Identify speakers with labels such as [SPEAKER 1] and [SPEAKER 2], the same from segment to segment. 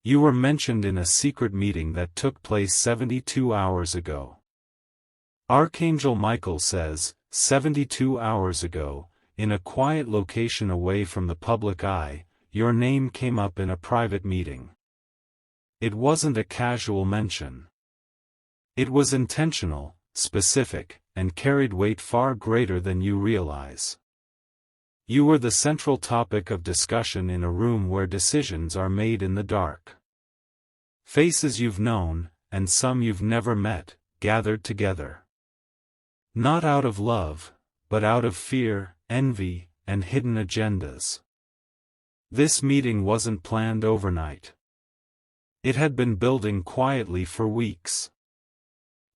[SPEAKER 1] You were mentioned in a secret meeting that took place 72 hours ago. Archangel Michael says, 72 hours ago, in a quiet location away from the public eye, your name came up in a private meeting. It wasn't a casual mention. It was intentional, specific, and carried weight far greater than you realize. You were the central topic of discussion in a room where decisions are made in the dark. Faces you've known, and some you've never met, gathered together. Not out of love, but out of fear, envy, and hidden agendas. This meeting wasn't planned overnight. It had been building quietly for weeks.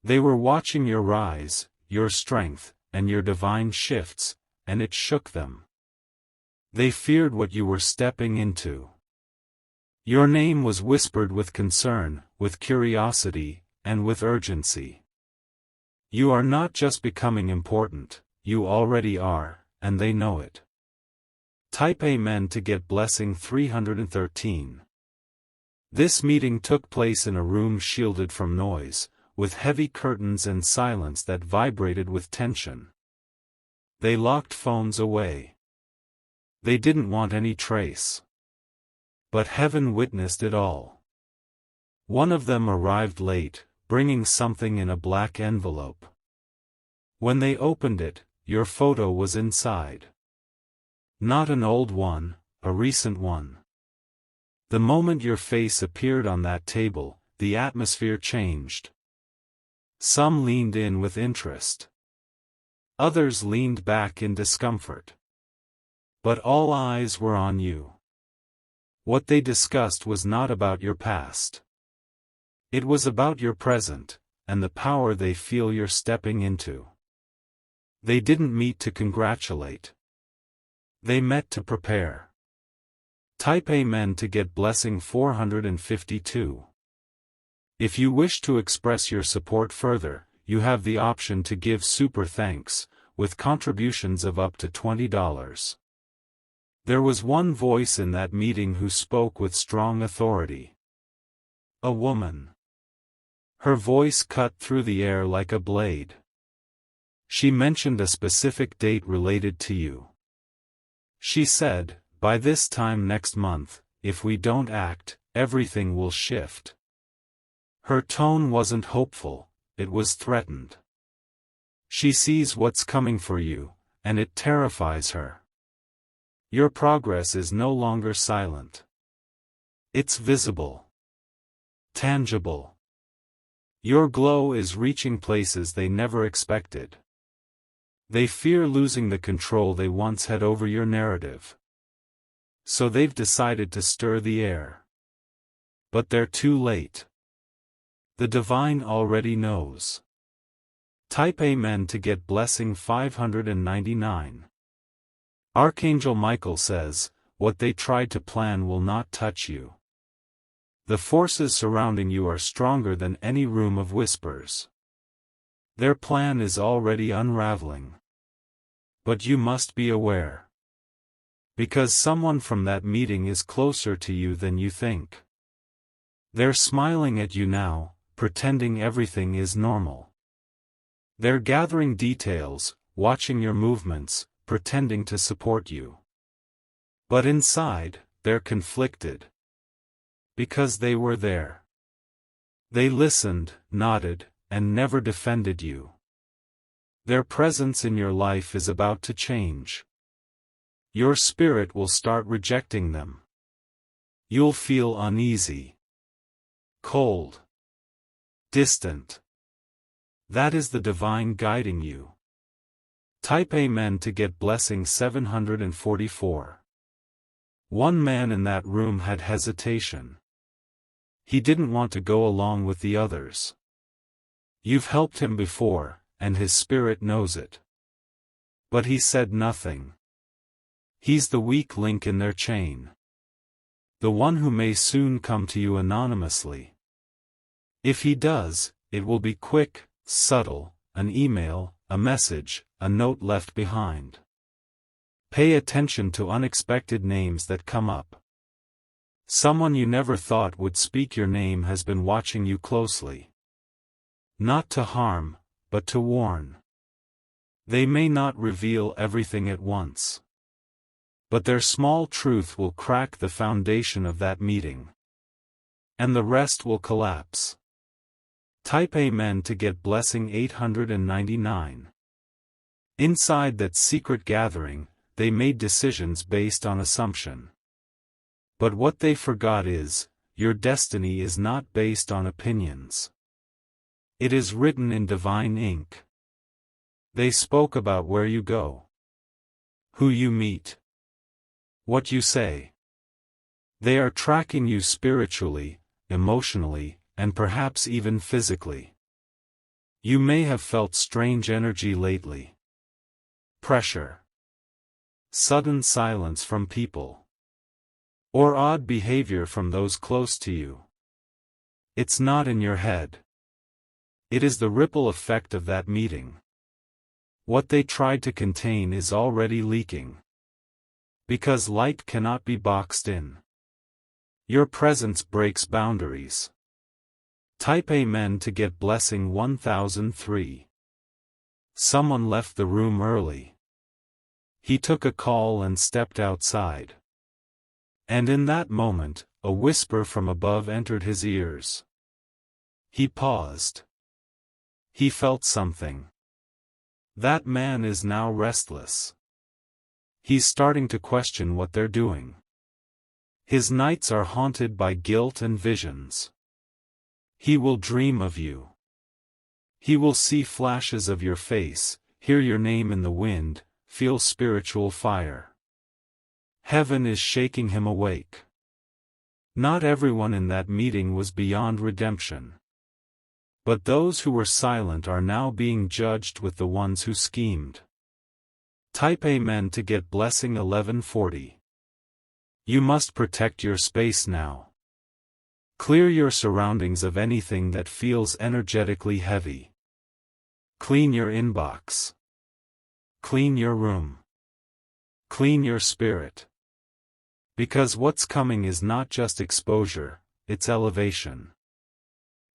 [SPEAKER 1] They were watching your rise, your strength, and your divine shifts, and it shook them. They feared what you were stepping into. Your name was whispered with concern, with curiosity, and with urgency. You are not just becoming important, you already are, and they know it. Type Amen to get blessing 313. This meeting took place in a room shielded from noise, with heavy curtains and silence that vibrated with tension. They locked phones away. They didn't want any trace. But heaven witnessed it all. One of them arrived late, bringing something in a black envelope. When they opened it, your photo was inside. Not an old one, a recent one. The moment your face appeared on that table, the atmosphere changed. Some leaned in with interest. Others leaned back in discomfort. But all eyes were on you. What they discussed was not about your past. It was about your present, and the power they feel you're stepping into. They didn't meet to congratulate. They met to prepare. Type Amen to get blessing 452. If you wish to express your support further, you have the option to give super thanks, with contributions of up to $20. There was one voice in that meeting who spoke with strong authority. A woman. Her voice cut through the air like a blade. She mentioned a specific date related to you. She said, by this time next month, if we don't act, everything will shift. Her tone wasn't hopeful, it was threatened. She sees what's coming for you, and it terrifies her. Your progress is no longer silent. It's visible. Tangible. Your glow is reaching places they never expected. They fear losing the control they once had over your narrative. So they've decided to stir the air. But they're too late. The divine already knows. Type Amen to get blessing 599. Archangel Michael says, what they tried to plan will not touch you. The forces surrounding you are stronger than any room of whispers. Their plan is already unraveling. But you must be aware. Because someone from that meeting is closer to you than you think. They're smiling at you now, pretending everything is normal. They're gathering details, watching your movements, pretending to support you. But inside, they're conflicted. Because they were there. They listened, nodded, and never defended you. Their presence in your life is about to change. Your spirit will start rejecting them. You'll feel uneasy. Cold. Distant. That is the divine guiding you. Type Amen to get blessing 744. One man in that room had hesitation. He didn't want to go along with the others. You've helped him before, and his spirit knows it. But he said nothing. He's the weak link in their chain. The one who may soon come to you anonymously. If he does, it will be quick, subtle, an email, a message, a note left behind. Pay attention to unexpected names that come up. Someone you never thought would speak your name has been watching you closely. Not to harm, but to warn. They may not reveal everything at once, but their small truth will crack the foundation of that meeting, and the rest will collapse. Type Amen to get blessing 899. Inside that secret gathering, they made decisions based on assumption. But what they forgot is, your destiny is not based on opinions. It is written in divine ink. They spoke about where you go, who you meet, what you say. They are tracking you spiritually, emotionally, and perhaps even physically. You may have felt strange energy lately. Pressure. Sudden silence from people. Or odd behavior from those close to you. It's not in your head. It is the ripple effect of that meeting. What they tried to contain is already leaking. Because light cannot be boxed in. Your presence breaks boundaries. Type Amen to get blessing 1003. Someone left the room early. He took a call and stepped outside. And in that moment, a whisper from above entered his ears. He paused. He felt something. That man is now restless. He's starting to question what they're doing. His nights are haunted by guilt and visions. He will dream of you. He will see flashes of your face, hear your name in the wind, feel spiritual fire. Heaven is shaking him awake. Not everyone in that meeting was beyond redemption. But those who were silent are now being judged with the ones who schemed. Type Amen to get blessing 1140. You must protect your space now. Clear your surroundings of anything that feels energetically heavy. Clean your inbox. Clean your room. Clean your spirit. Because what's coming is not just exposure, it's elevation.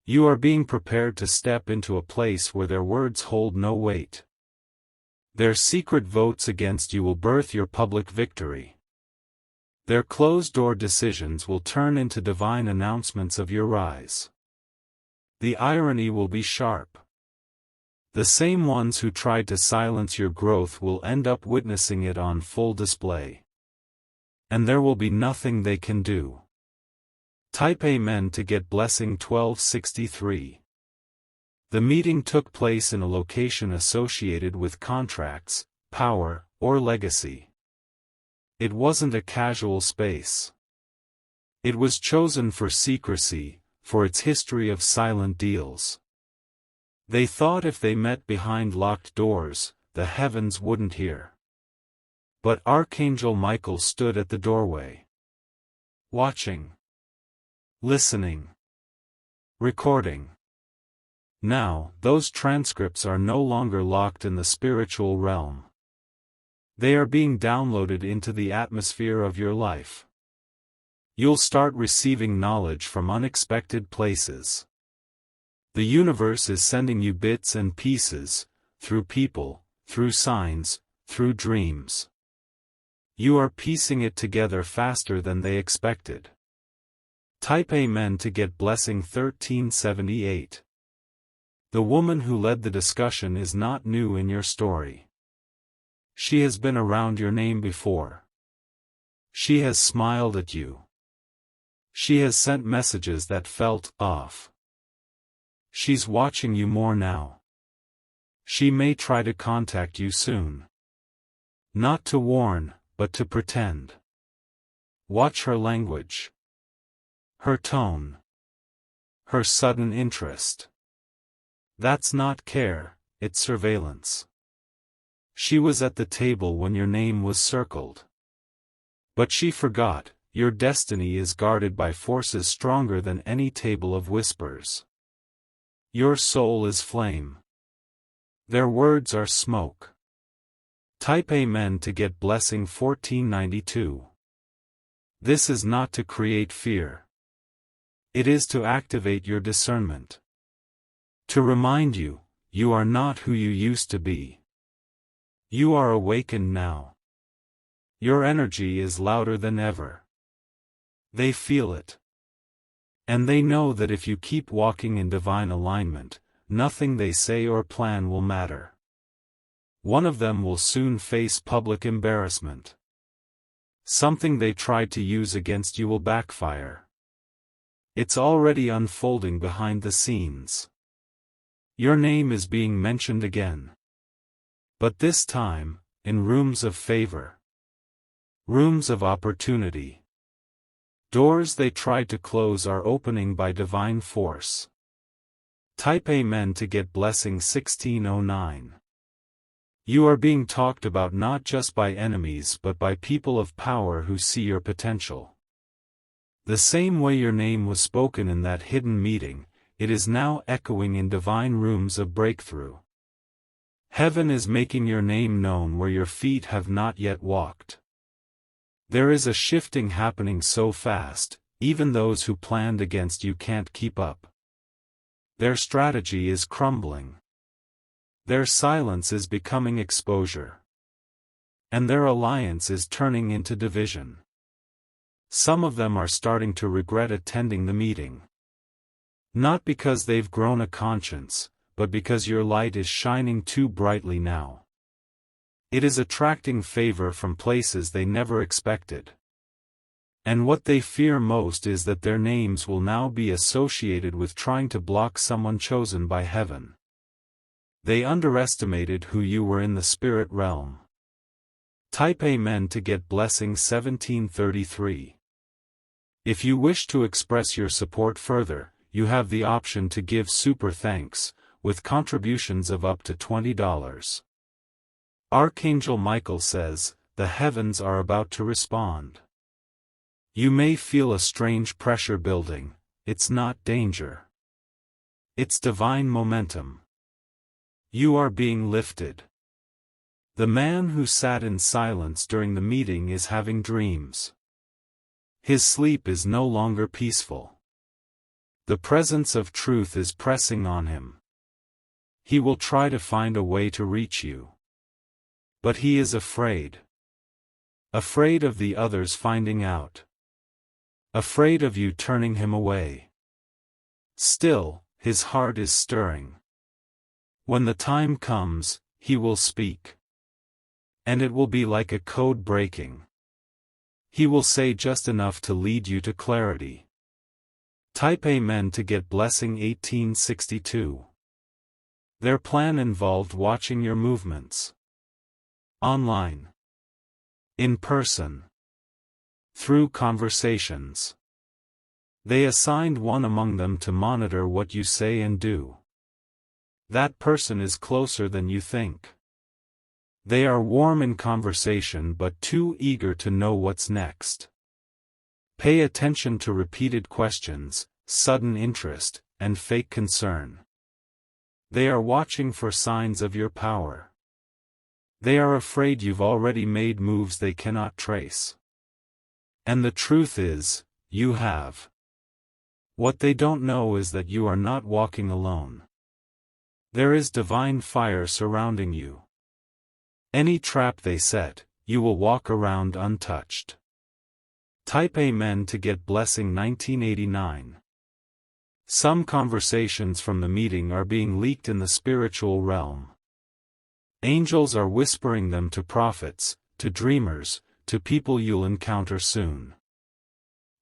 [SPEAKER 1] You are being prepared to step into a place where their words hold no weight. Their secret votes against you will birth your public victory. Their closed-door decisions will turn into divine announcements of your rise. The irony will be sharp. The same ones who tried to silence your growth will end up witnessing it on full display. And there will be nothing they can do. Type Amen to get blessing 1263. The meeting took place in a location associated with contracts, power, or legacy. It wasn't a casual space. It was chosen for secrecy, for its history of silent deals. They thought if they met behind locked doors, the heavens wouldn't hear. But Archangel Michael stood at the doorway. Watching. Listening. Recording. Now, those transcripts are no longer locked in the spiritual realm. They are being downloaded into the atmosphere of your life. You'll start receiving knowledge from unexpected places. The universe is sending you bits and pieces, through people, through signs, through dreams. You are piecing it together faster than they expected. Type Amen to get blessing 1378. The woman who led the discussion is not new in your story. She has been around your name before. She has smiled at you. She has sent messages that felt off. She's watching you more now. She may try to contact you soon. Not to warn, but to pretend. Watch her language. Her tone. Her sudden interest. That's not care, it's surveillance. She was at the table when your name was circled. But she forgot, your destiny is guarded by forces stronger than any table of whispers. Your soul is flame. Their words are smoke. Type Amen to get blessing 1492. This is not to create fear. It is to activate your discernment. To remind you, you are not who you used to be. You are awakened now. Your energy is louder than ever. They feel it. And they know that if you keep walking in divine alignment, nothing they say or plan will matter. One of them will soon face public embarrassment. Something they tried to use against you will backfire. It's already unfolding behind the scenes. Your name is being mentioned again. But this time, in rooms of favor. Rooms of opportunity. Doors they tried to close are opening by divine force. Type Amen to get blessing 1609. You are being talked about not just by enemies but by people of power who see your potential. The same way your name was spoken in that hidden meeting, it is now echoing in divine rooms of breakthrough. Heaven is making your name known where your feet have not yet walked. There is a shifting happening so fast, even those who planned against you can't keep up. Their strategy is crumbling. Their silence is becoming exposure. And their alliance is turning into division. Some of them are starting to regret attending the meeting. Not because they've grown a conscience, but because your light is shining too brightly now. It is attracting favor from places they never expected. And what they fear most is that their names will now be associated with trying to block someone chosen by heaven. They underestimated who you were in the spirit realm. Type Amen to get blessing 1733. If you wish to express your support further, you have the option to give super thanks, with contributions of up to $20. Archangel Michael says, the heavens are about to respond. You may feel a strange pressure building. It's not danger. It's divine momentum. You are being lifted. The man who sat in silence during the meeting is having dreams. His sleep is no longer peaceful. The presence of truth is pressing on him. He will try to find a way to reach you. But he is afraid. Afraid of the others finding out. Afraid of you turning him away. Still, his heart is stirring. When the time comes, he will speak. And it will be like a code breaking. He will say just enough to lead you to clarity. Type Amen to get blessing 1862. Their plan involved watching your movements. Online. In person. Through conversations. They assigned one among them to monitor what you say and do. That person is closer than you think. They are warm in conversation but too eager to know what's next. Pay attention to repeated questions, sudden interest, and fake concern. They are watching for signs of your power. They are afraid you've already made moves they cannot trace. And the truth is, you have. What they don't know is that you are not walking alone. There is divine fire surrounding you. Any trap they set, you will walk around untouched. Type Amen to get blessing 1989. Some conversations from the meeting are being leaked in the spiritual realm. Angels are whispering them to prophets, to dreamers, to people you'll encounter soon.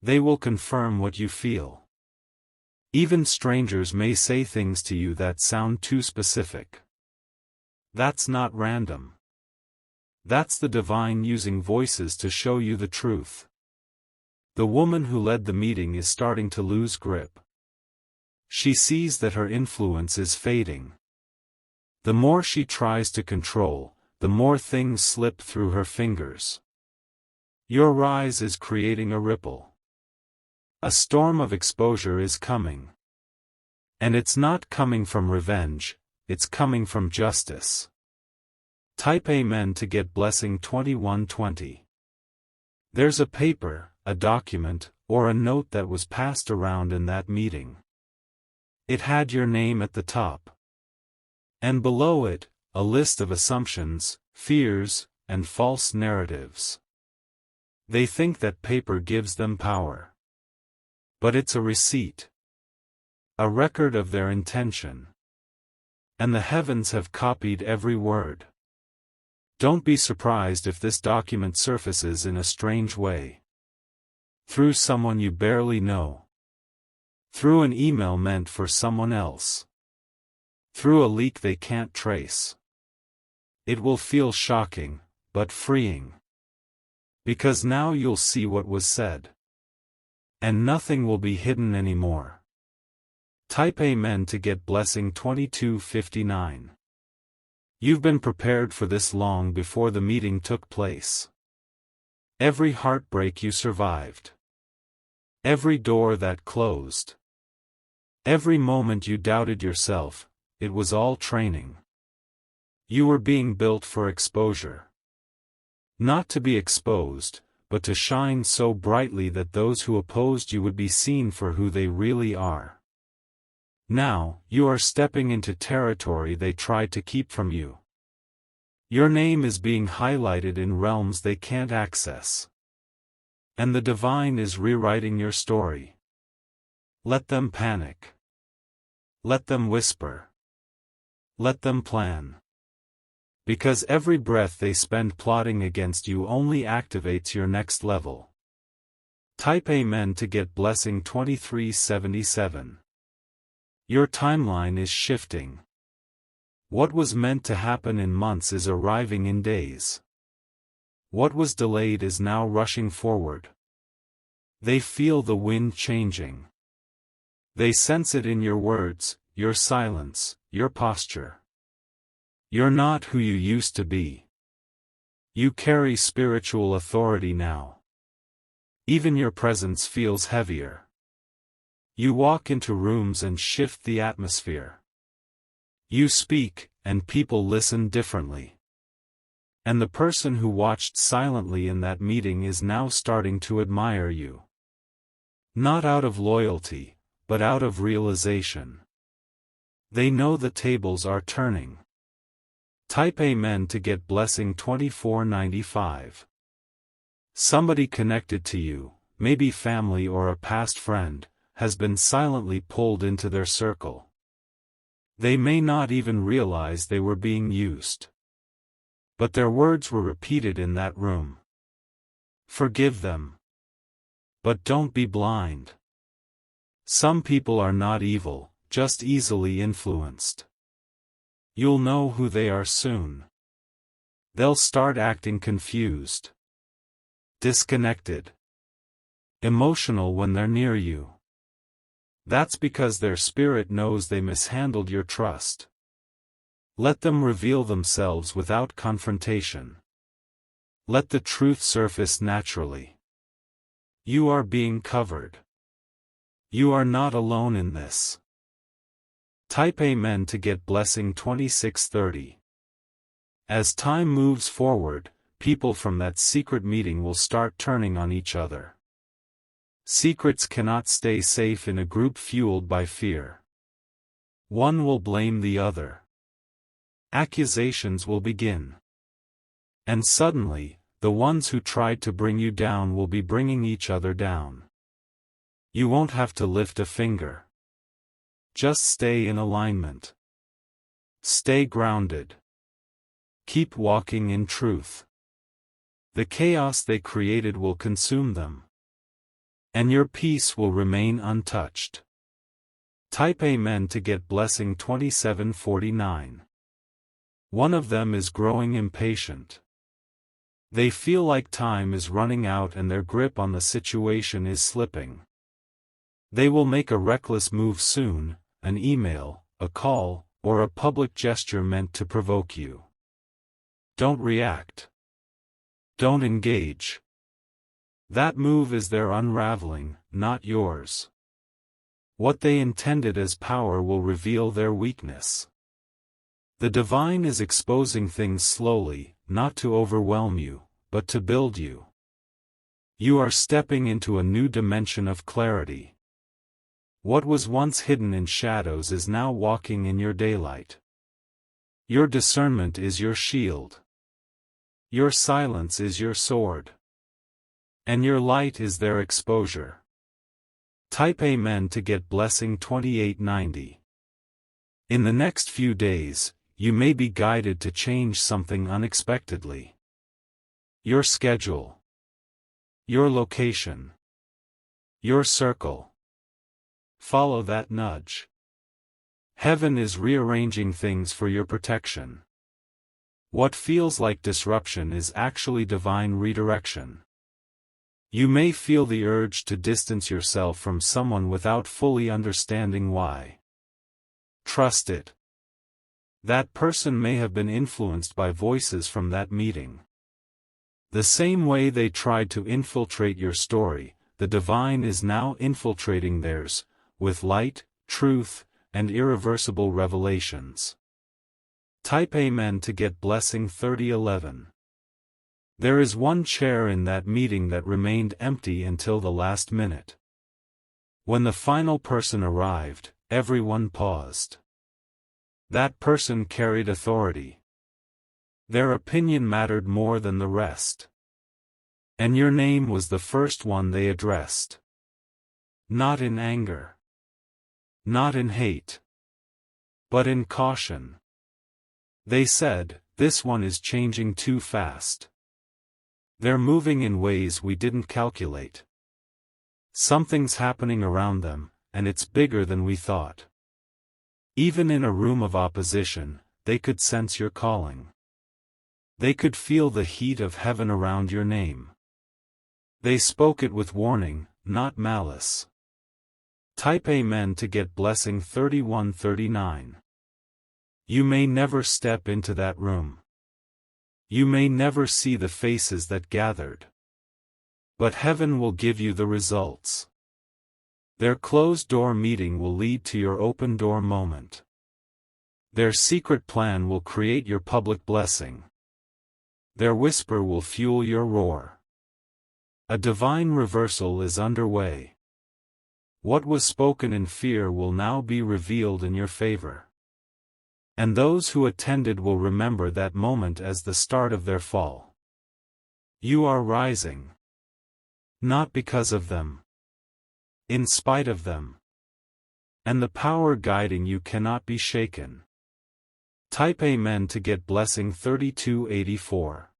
[SPEAKER 1] They will confirm what you feel. Even strangers may say things to you that sound too specific. That's not random. That's the divine using voices to show you the truth. The woman who led the meeting is starting to lose grip. She sees that her influence is fading. The more she tries to control, the more things slip through her fingers. Your rise is creating a ripple. A storm of exposure is coming. And it's not coming from revenge, it's coming from justice. Type Amen to get blessing 2120. There's a paper, a document, or a note that was passed around in that meeting. It had your name at the top. And below it, a list of assumptions, fears, and false narratives. They think that paper gives them power. But it's a receipt. A record of their intention. And the heavens have copied every word. Don't be surprised if this document surfaces in a strange way. Through someone you barely know. Through an email meant for someone else. Through a leak they can't trace. It will feel shocking, but freeing. Because now you'll see what was said. And nothing will be hidden anymore. Type Amen to get blessing 2259. You've been prepared for this long before the meeting took place. Every heartbreak you survived. Every door that closed. Every moment you doubted yourself, it was all training. You were being built for exposure. Not to be exposed, but to shine so brightly that those who opposed you would be seen for who they really are. Now, you are stepping into territory they tried to keep from you. Your name is being highlighted in realms they can't access. And the divine is rewriting your story. Let them panic. Let them whisper. Let them plan. Because every breath they spend plotting against you only activates your next level. Type Amen to get blessing 2377. Your timeline is shifting. What was meant to happen in months is arriving in days. What was delayed is now rushing forward. They feel the wind changing. They sense it in your words, your silence, your posture. You're not who you used to be. You carry spiritual authority now. Even your presence feels heavier. You walk into rooms and shift the atmosphere. You speak, and people listen differently. And the person who watched silently in that meeting is now starting to admire you. Not out of loyalty, but out of realization. They know the tables are turning. Type Amen to get blessing 2495. Somebody connected to you, maybe family or a past friend, has been silently pulled into their circle. They may not even realize they were being used. But their words were repeated in that room. Forgive them. But don't be blind. Some people are not evil, just easily influenced. You'll know who they are soon. They'll start acting confused. Disconnected. Emotional when they're near you. That's because their spirit knows they mishandled your trust. Let them reveal themselves without confrontation. Let the truth surface naturally. You are being covered. You are not alone in this. Type Amen to get blessing 2630. As time moves forward, people from that secret meeting will start turning on each other. Secrets cannot stay safe in a group fueled by fear. One will blame the other. Accusations will begin. And suddenly, the ones who tried to bring you down will be bringing each other down. You won't have to lift a finger. Just stay in alignment. Stay grounded. Keep walking in truth. The chaos they created will consume them. And your peace will remain untouched. Type Amen to get blessing 2749. One of them is growing impatient. They feel like time is running out and their grip on the situation is slipping. They will make a reckless move soon, an email, a call, or a public gesture meant to provoke you. Don't react. Don't engage. That move is their unraveling, not yours. What they intended as power will reveal their weakness. The divine is exposing things slowly, not to overwhelm you, but to build you. You are stepping into a new dimension of clarity. What was once hidden in shadows is now walking in your daylight. Your discernment is your shield. Your silence is your sword. And your light is their exposure. Type Amen to get blessing 2890. In the next few days, you may be guided to change something unexpectedly. Your schedule. Your location. Your circle. Follow that nudge. Heaven is rearranging things for your protection. What feels like disruption is actually divine redirection. You may feel the urge to distance yourself from someone without fully understanding why. Trust it. That person may have been influenced by voices from that meeting. The same way they tried to infiltrate your story, the divine is now infiltrating theirs, with light, truth, and irreversible revelations. Type Amen to get blessing 3011. There is one chair in that meeting that remained empty until the last minute. When the final person arrived, everyone paused. That person carried authority. Their opinion mattered more than the rest. And your name was the first one they addressed. Not in anger. Not in hate. But in caution. They said, "This one is changing too fast. They're moving in ways we didn't calculate. Something's happening around them, and it's bigger than we thought." Even in a room of opposition, they could sense your calling. They could feel the heat of heaven around your name. They spoke it with warning, not malice. Type Amen to get blessing 3139. You may never step into that room. You may never see the faces that gathered. But heaven will give you the results. Their closed-door meeting will lead to your open-door moment. Their secret plan will create your public blessing. Their whisper will fuel your roar. A divine reversal is underway. What was spoken in fear will now be revealed in your favor. And those who attended will remember that moment as the start of their fall. You are rising. Not because of them. In spite of them. And the power guiding you cannot be shaken. Type Amen to get blessing 3284.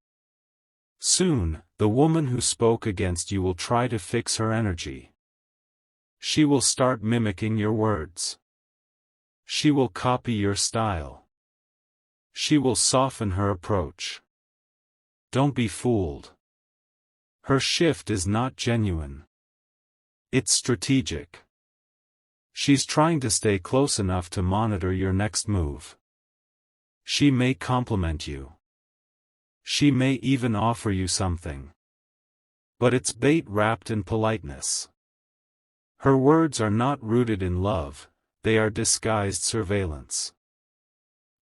[SPEAKER 1] Soon, the woman who spoke against you will try to fix her energy. She will start mimicking your words. She will copy your style. She will soften her approach. Don't be fooled. Her shift is not genuine. It's strategic. She's trying to stay close enough to monitor your next move. She may compliment you. She may even offer you something. But it's bait wrapped in politeness. Her words are not rooted in love, they are disguised surveillance.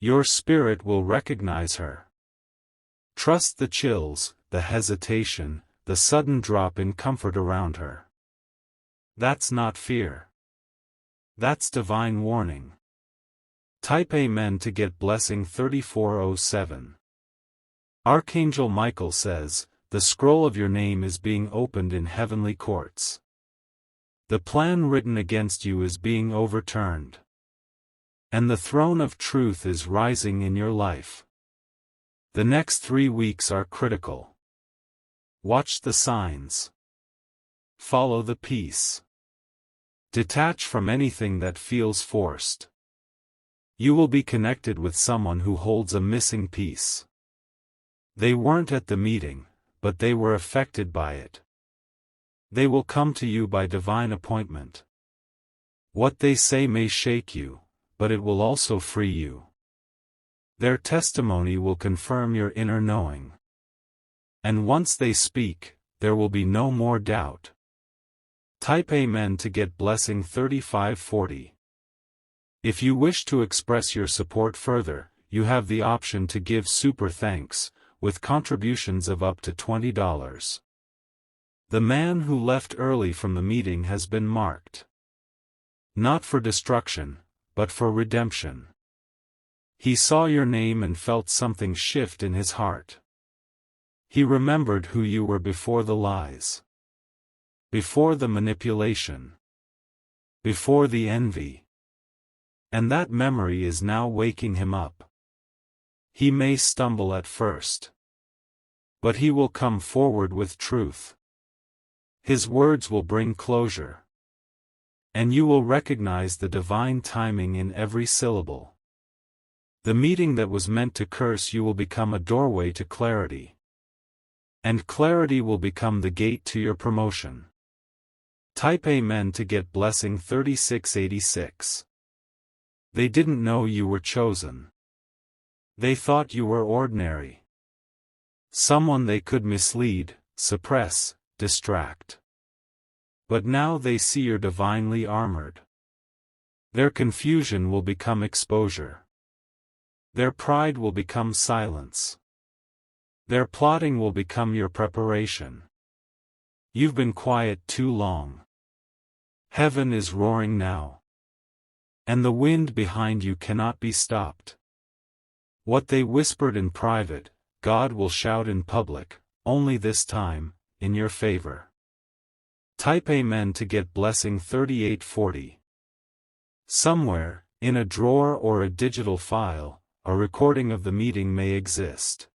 [SPEAKER 1] Your spirit will recognize her. Trust the chills, the hesitation, the sudden drop in comfort around her. That's not fear. That's divine warning. Type Amen to get blessing 3407. Archangel Michael says, the scroll of your name is being opened in heavenly courts. The plan written against you is being overturned. And the throne of truth is rising in your life. The next 3 weeks are critical. Watch the signs. Follow the peace. Detach from anything that feels forced. You will be connected with someone who holds a missing piece. They weren't at the meeting, but they were affected by it. They will come to you by divine appointment. What they say may shake you, but it will also free you. Their testimony will confirm your inner knowing. And once they speak, there will be no more doubt. Type Amen to get blessing 3540. If you wish to express your support further, you have the option to give super thanks, with contributions of up to $20. The man who left early from the meeting has been marked. Not for destruction, but for redemption. He saw your name and felt something shift in his heart. He remembered who you were before the lies. Before the manipulation. Before the envy. And that memory is now waking him up. He may stumble at first. But he will come forward with truth. His words will bring closure. And you will recognize the divine timing in every syllable. The meeting that was meant to curse you will become a doorway to clarity. And clarity will become the gate to your promotion. Type Amen to get blessing 3686. They didn't know you were chosen. They thought you were ordinary. Someone they could mislead, suppress, distract. But now they see you're divinely armored. Their confusion will become exposure. Their pride will become silence. Their plotting will become your preparation. You've been quiet too long. Heaven is roaring now. And the wind behind you cannot be stopped. What they whispered in private, God will shout in public, only this time, in your favor. Type Amen to get blessing 3840. Somewhere, in a drawer or a digital file, a recording of the meeting may exist.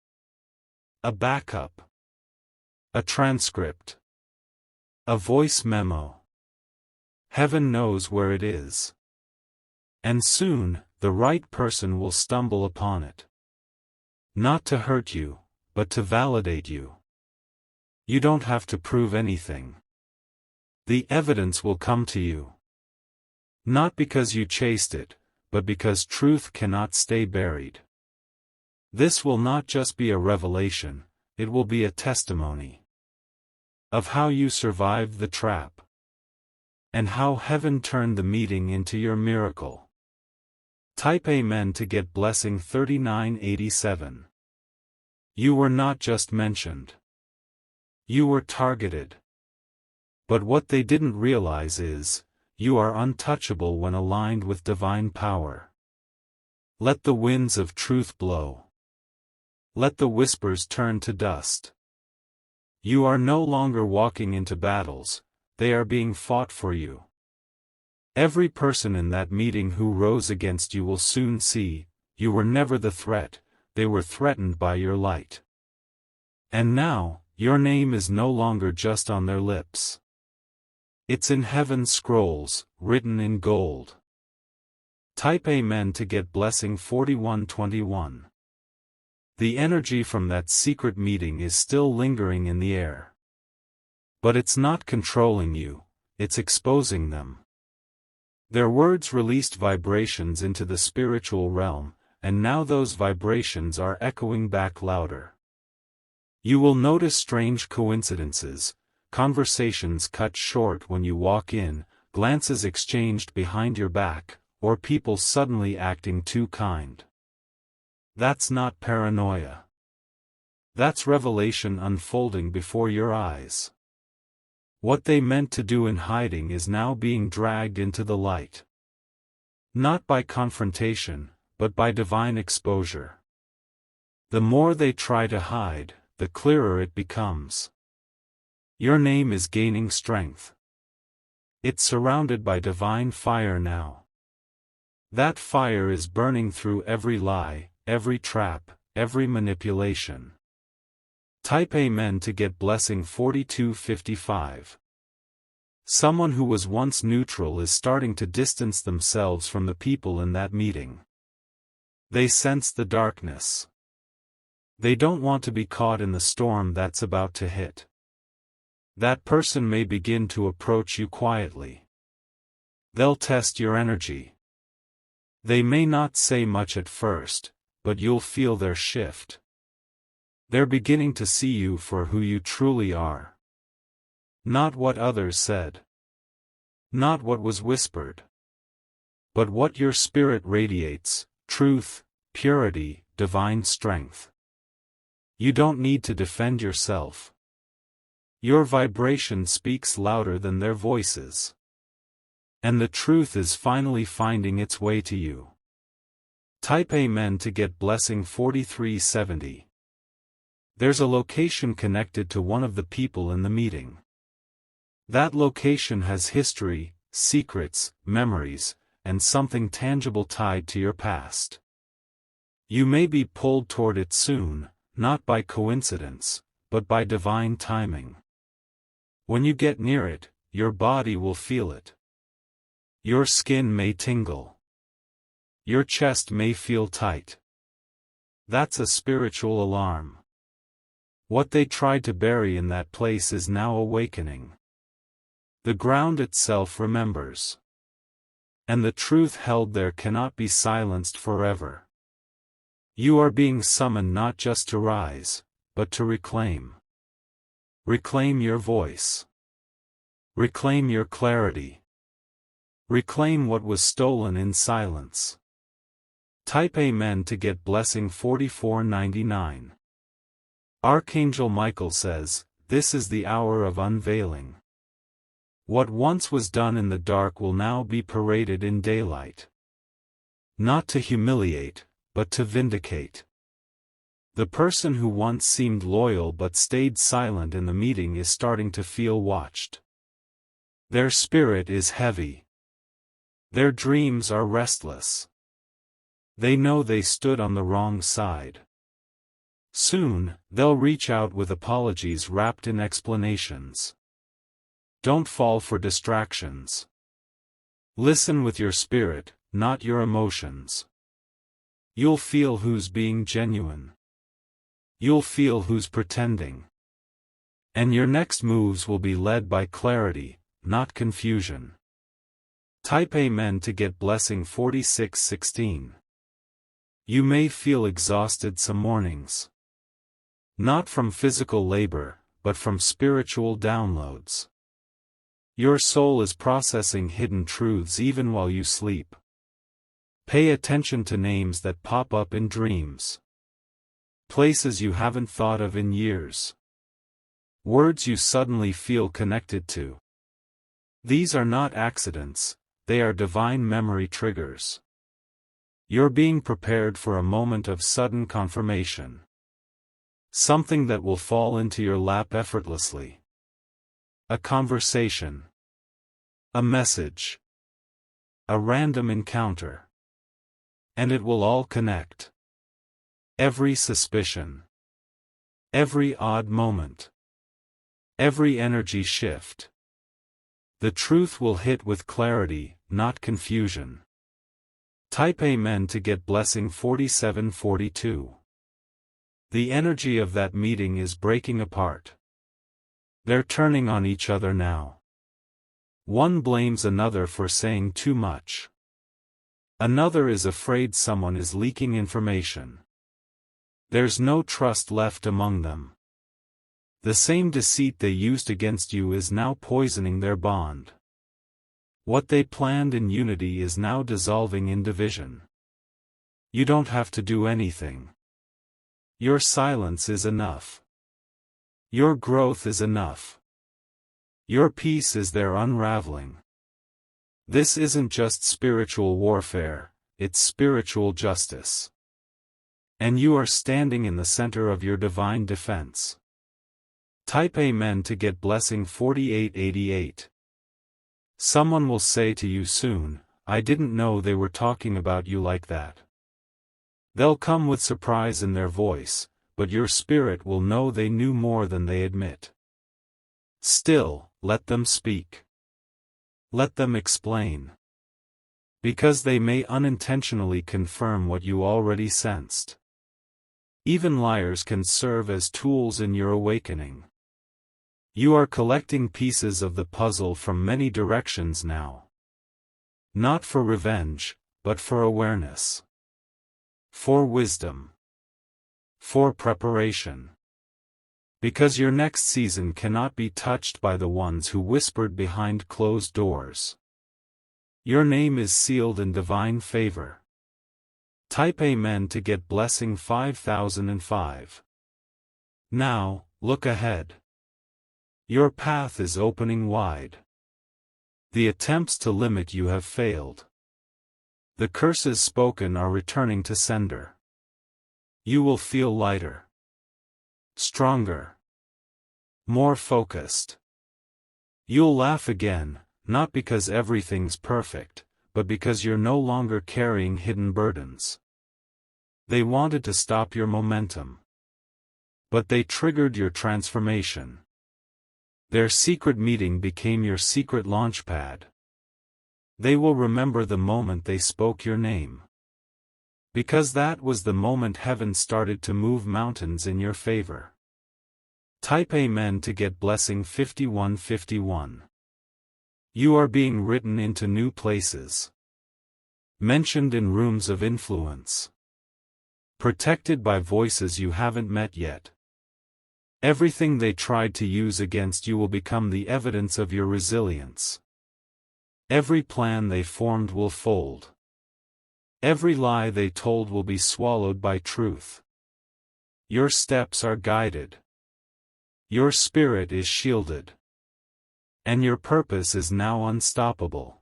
[SPEAKER 1] A backup. A transcript. A voice memo. Heaven knows where it is. And soon, the right person will stumble upon it. Not to hurt you, but to validate you. You don't have to prove anything. The evidence will come to you. Not because you chased it, but because truth cannot stay buried. This will not just be a revelation, it will be a testimony of how you survived the trap. And how heaven turned the meeting into your miracle. Type Amen to get blessing 3987. You were not just mentioned. You were targeted. But what they didn't realize is, you are untouchable when aligned with divine power. Let the winds of truth blow. Let the whispers turn to dust. You are no longer walking into battles. They are being fought for you. Every person in that meeting who rose against you will soon see, you were never the threat, they were threatened by your light. And now, your name is no longer just on their lips. It's in heaven's scrolls, written in gold. Type Amen to get blessing 4121. The energy from that secret meeting is still lingering in the air. But it's not controlling you, it's exposing them. Their words released vibrations into the spiritual realm, and now those vibrations are echoing back louder. You will notice strange coincidences, conversations cut short when you walk in, glances exchanged behind your back, or people suddenly acting too kind. That's not paranoia. That's revelation unfolding before your eyes. What they meant to do in hiding is now being dragged into the light. Not by confrontation, but by divine exposure. The more they try to hide, the clearer it becomes. Your name is gaining strength. It's surrounded by divine fire now. That fire is burning through every lie, every trap, every manipulation. Type Amen to get blessing 4255. Someone who was once neutral is starting to distance themselves from the people in that meeting. They sense the darkness. They don't want to be caught in the storm that's about to hit. That person may begin to approach you quietly. They'll test your energy. They may not say much at first, but you'll feel their shift. They're beginning to see you for who you truly are. Not what others said. Not what was whispered. But what your spirit radiates, truth, purity, divine strength. You don't need to defend yourself. Your vibration speaks louder than their voices. And the truth is finally finding its way to you. Type Amen to get blessing 4370. There's a location connected to one of the people in the meeting. That location has history, secrets, memories, and something tangible tied to your past. You may be pulled toward it soon, not by coincidence, but by divine timing. When you get near it, your body will feel it. Your skin may tingle. Your chest may feel tight. That's a spiritual alarm. What they tried to bury in that place is now awakening. The ground itself remembers. And the truth held there cannot be silenced forever. You are being summoned not just to rise, but to reclaim. Reclaim your voice. Reclaim your clarity. Reclaim what was stolen in silence. Type Amen to get blessing 4499. Archangel Michael says, "This is the hour of unveiling. What once was done in the dark will now be paraded in daylight. Not to humiliate, but to vindicate." The person who once seemed loyal but stayed silent in the meeting is starting to feel watched. Their spirit is heavy. Their dreams are restless. They know they stood on the wrong side. Soon, they'll reach out with apologies wrapped in explanations. Don't fall for distractions. Listen with your spirit, not your emotions. You'll feel who's being genuine. You'll feel who's pretending. And your next moves will be led by clarity, not confusion. Type Amen to get blessing 4616. You may feel exhausted some mornings. Not from physical labor, but from spiritual downloads. Your soul is processing hidden truths even while you sleep. Pay attention to names that pop up in dreams. Places you haven't thought of in years. Words you suddenly feel connected to. These are not accidents, they are divine memory triggers. You're being prepared for a moment of sudden confirmation. Something that will fall into your lap effortlessly. A conversation. A message. A random encounter. And it will all connect. Every suspicion. Every odd moment. Every energy shift. The truth will hit with clarity, not confusion. Type Amen to get blessing 4742. The energy of that meeting is breaking apart. They're turning on each other now. One blames another for saying too much. Another is afraid someone is leaking information. There's no trust left among them. The same deceit they used against you is now poisoning their bond. What they planned in unity is now dissolving in division. You don't have to do anything. Your silence is enough. Your growth is enough. Your peace is their unraveling. This isn't just spiritual warfare, it's spiritual justice. And you are standing in the center of your divine defense. Type Amen to get blessing 4888. Someone will say to you soon, "I didn't know they were talking about you like that." They'll come with surprise in their voice, but your spirit will know they knew more than they admit. Still, let them speak. Let them explain. Because they may unintentionally confirm what you already sensed. Even liars can serve as tools in your awakening. You are collecting pieces of the puzzle from many directions now. Not for revenge, but for awareness. For wisdom. For preparation. Because your next season cannot be touched by the ones who whispered behind closed doors. Your name is sealed in divine favor. Type Amen to get blessing 5005. Now, look ahead. Your path is opening wide. The attempts to limit you have failed. The curses spoken are returning to sender. You will feel lighter, stronger, more focused. You'll laugh again, not because everything's perfect, but because you're no longer carrying hidden burdens. They wanted to stop your momentum, but they triggered your transformation. Their secret meeting became your secret launchpad. They will remember the moment they spoke your name, because that was the moment heaven started to move mountains in your favor. Type Amen to get blessing 5151. You are being written into new places, mentioned in rooms of influence, protected by voices you haven't met yet. Everything they tried to use against you will become the evidence of your resilience. Every plan they formed will fold. Every lie they told will be swallowed by truth. Your steps are guided. Your spirit is shielded. And your purpose is now unstoppable.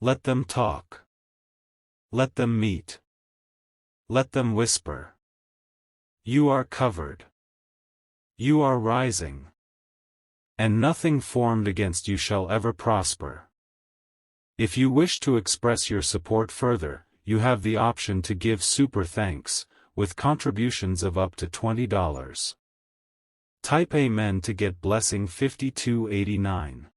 [SPEAKER 1] Let them talk. Let them meet. Let them whisper. You are covered. You are rising. And nothing formed against you shall ever prosper. If you wish to express your support further, you have the option to give super thanks, with contributions of up to $20. Type Amen to get blessing 5289.